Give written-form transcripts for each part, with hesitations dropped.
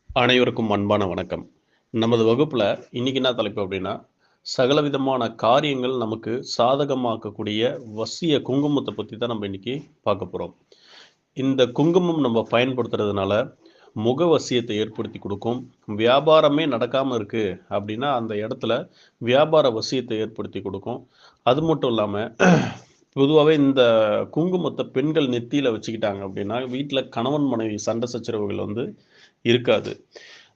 அனைவருக்கும் அன்பான வணக்கம். நமது வகுப்புல இன்னைக்கு என்ன தலைப்பு அப்படின்னா, சகலவிதமான காரியங்கள் நமக்கு சாதகமாக்கக்கூடிய வசிய குங்குமத்த பத்தி தான் நம்ம இன்னைக்கு பார்க்க போறோம். இந்த குங்குமம் நம்ம பயன்படுத்துறதுனால முக வசியத்தை ஏற்படுத்தி குடுக்கும். வியாபாரமே நடக்காம இருக்கு அப்படின்னா, அந்த இடத்துல வியாபார வசியத்தை ஏற்படுத்தி குடுக்கும். அது மட்டும் இல்லாம பொதுவாவே இந்த குங்குமத்த பெண்கள் நெத்தியில வச்சுக்கிட்டாங்க அப்படின்னா, வீட்ல கணவன் மனைவி சண்டை சச்சரவுகள் இருக்காது.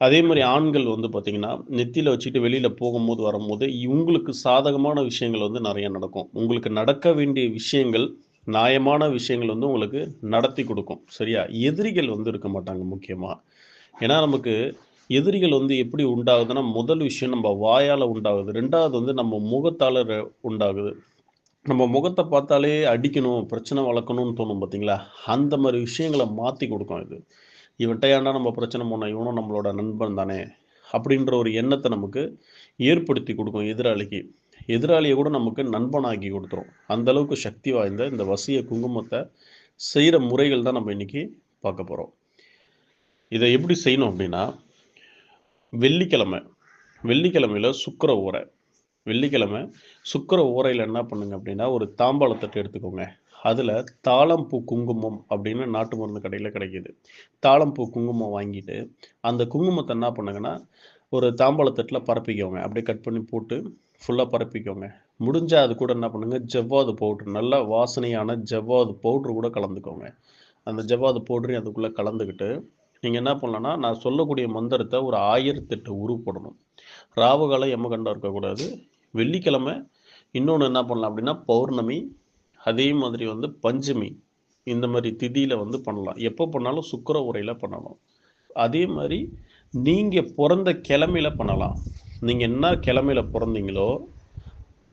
அதே மாரி ஆண்கள் பார்த்தீங்கன்னா, நெத்தியில வச்சுட்டு வெளியில போகும்போது, வரும்போது இவங்களுக்கு சாதகமான விஷயங்கள் நெறைய நடக்கும். உங்களுக்கு நடக்க வேண்டிய விஷயங்கள், நியாயமான விஷயங்கள் உங்களுக்கு நடத்தி குடுக்கும். சரியா? எதிரிகள் இருக்க மாட்டாங்க முக்கியமா. ஏன்னா, நமக்கு எதிரிகள் எப்படி உண்டாகுதுன்னா, முதல் விஷயம் நம்ம வாயால உண்டாகுது. 2வது நம்ம முகத்தால உண்டாகுது. நம்ம முகத்த பார்த்தாலே அடிக்கணும், பிரச்சனை வளர்க்கணும்னு தோணும் பார்த்தீங்களா? அந்த மாரி விஷயங்கள மாத்தி குடுக்கும் இது. இவன்ட்ட ஏன்டா நம்ம பிரச்சனை பண்ணோம்? இவனும் நம்மளோட நண்பன் தானே! அப்படின்ற ஒரு எண்ணத்த நமக்கு ஏற்படுத்தி குடுக்கும் எதிராளிக்கு. எதிராளிய கூட நமக்கு நண்பனாக்கி குடுத்துரும். அந்த அளவுக்கு சக்தி வாய்ந்த இந்த வசிய குங்குமத்த செய்ற முறைகள் தான் நம்ம இன்னைக்கு பார்க்க போறோம். இத எப்படி செய்யணும் அப்படின்னா, வெள்ளிக்கிழமை வெள்ளிக்கிழமையில சுக்கிர ஓரை. வெள்ளிக்கிழமை சுக்கிர ஓரையில என்ன பண்ணுங்க அப்படின்னா, ஒரு தாம்பாள தட்டு எடுத்துக்கோங்க. அதுல தாழம்பூ குங்குமம் அப்படின்னு நாட்டு மருந்து கடையில கிடைக்குது. தாழம்பூ குங்குமம் வாங்கிட்டு, அந்த குங்குமத்த என்ன பண்ணுங்கன்னா, ஒரு தாம்பாள தட்டுல பரப்பிக்கோங்க. அப்படியே கட் பண்ணி போட்டு ஃபுல்லா பரப்பிக்கோங்க. முடிஞ்சா அது கூட என்ன பண்ணுங்க, ஜவ்வாது பவுடர் நல்லா வாசனையான ஜவ்வாது பவுடர் கூட கலந்துக்கோங்க. அந்த ஜவ்வாது பவுடரையும் அதுக்குள்ள கலந்துக்கிட்டு, நீங்க என்ன பண்ணலாம்னா, நான் சொல்லக்கூடிய மந்திரத்த ஒரு 1008 உரு போடணும். ராவு காலம், யமகண்டம் இருக்கக்கூடாது. வெள்ளிக்கிழமை இன்னொன்னு என்ன பண்ணலாம் அப்படின்னா, பௌர்ணமி, அதே மாதிரி பஞ்சமி. இந்த மாரி திதியில பண்ணலாம். எப்போ பண்ணாலும் சுக்கிர உரையில பண்ணணும். அதே மாரி நீங்க பொறந்த கிழமையில பண்ணலாம். நீங்க என்ன கிழமையில பொறந்தீங்களோ,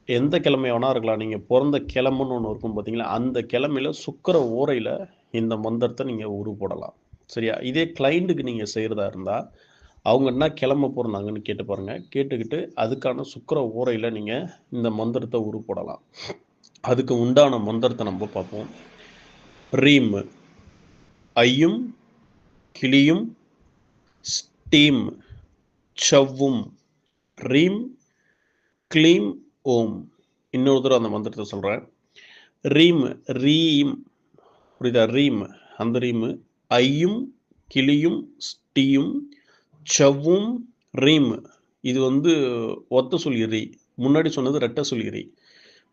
எந்த கிழமை வேணா இருக்கலாம். நீங்க பொறந்த கிழமைன்னு ஒண்ணு இருக்கும் பார்த்தீங்களா, அந்த கிழமையில சுக்கிர ஓரையில இந்த மந்திரத்த நீங்க உரு போடலாம். சரியா? இதே கிளையன்ட்டுக்கு நீங்க செய்றதா இருந்தா, அவங்க என்ன கிழமை பொறந்தாங்கன்னு கேட்டு பாருங்க. கேட்டுக்கிட்டு அதுக்கான சுக்கிர ஓரையில நீங்க இந்த மந்திரத்த உரு போடலாம். அதுக்கு உண்டான மந்திரத்த நம்ப பார்ப்போம். ரீம் ஐயும், கிளியும், ஸ்டீம் சவ்வும், ரீம், க்ளீம், ஓம். இன்னொரு தடவ அந்த மந்திரத்த சொல்றேன். ரீம் ரீம் புரியுதா? ரீம் அந்த ரீமு. ஐயும், கிளியும், ஸ்டீயும், சவ்வும், ரீம். இது ஒத்த சுழி ரி. முன்னாடி சொன்னது ரெட்ட சுழி ரி.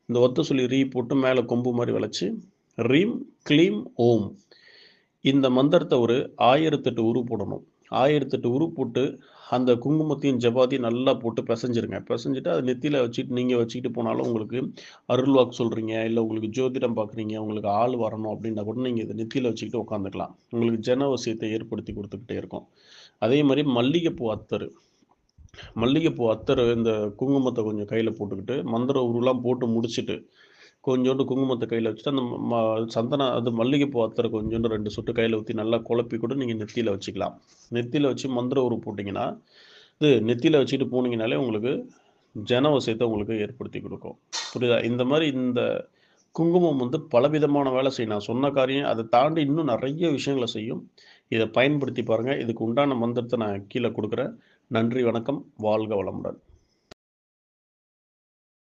இந்த ஒத்த சுழி ரி போட்டு மேல கொம்பு மாரி வளைச்சு, ரீம், க்ளீம், ஓம். இந்த மந்திரத்த ஒரு 1008 உரு போடணும். 1008 உரு போட்டு, அந்த குங்குமத்தையும், ஜவ்வாதையும் நல்லா போட்டு பெசஞ்சிருங்க. பெசஞ்சுட்டு அத நெத்தியில வச்சுட்டு நீங்க வச்சுக்கிட்டு போனாலும் உங்களுக்கு அருள் வாக்கு சொல்றீங்க, இல்ல உங்களுக்கு ஜோதிடம் பார்க்குறீங்க, உங்களுக்கு ஆள் வரணும் அப்டின்னா கூட நீங்க இத நெத்தியில வச்சுக்கிட்டு உட்காந்துக்கலாம். உங்களுக்கு ஜன வசியத்த ஏற்படுத்தி குடுத்துக்கிட்டே இருக்கும். அதே மாரி மல்லிகைப்பூ அத்தரு. மல்லிகைப்பூ அத்தரு இந்த குங்குமத்த கொஞ்சம் கையில போட்டுக்கிட்டு, மந்திர உருலாம் போட்டு முடிச்சுட்டு, கொஞ்சோண்டு குங்குமத்த கையில வச்சுட்டு, அந்த சந்தன அது மல்லிகைப்பூ அத்தர கொஞ்சோண்டு 2 சொட்டு கையில ஊத்தி நல்லா குழப்பி கூட நீங்க நெத்தியில வச்சுக்கலாம். நெத்தியில வச்சு மந்திர உரு போட்டீங்கன்னா, இது நெத்தியில வச்சுட்டு போனீங்கனாலே உங்களுக்கு ஜனவசியத்த உங்களுக்கு ஏற்படுத்தி குடுக்கும். புரியுதா? இந்த மாரி இந்த குங்குமம் பலவிதமான வேலை செய்யும். நான் சொன்ன காரியம் அத தாண்டி இன்னும் நெறைய விஷயங்கள செய்யும். இத பயன்படுத்தி பாருங்க. இதுக்கு உண்டான மந்திரத்த நான் கீழ குடுக்குறேன். நன்றி, வணக்கம். வாழ்க வளமுடன்.